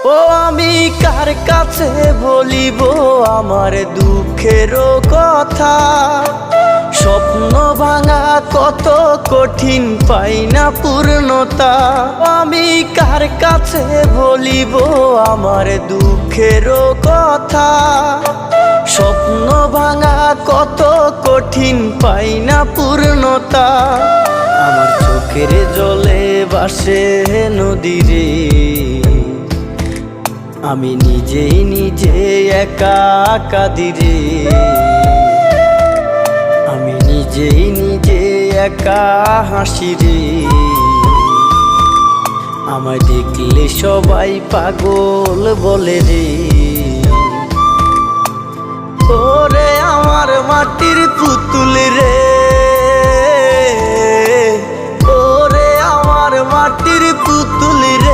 ও আমি কার কাছে বলিব আমার দুঃখের কথা? স্বপ্ন ভাঙা কত কঠিন, পাই না পূর্ণতা। আমি কার কাছে বলিব আমার দুঃখের কথা? স্বপ্ন ভাঙা কত কঠিন, পাই না পূর্ণতা। আমার চোখের জলে ভাসে নদীরে, আমি নিজেই নিজে একা কাঁদিরে। আমি নিজেই নিজে একা হাসিরে। আমায় দেখলে সবাই পাগল বলে রে। ওরে আমার মাটির পুতুল রে, ওরে আমার মাটির পুতুল রে।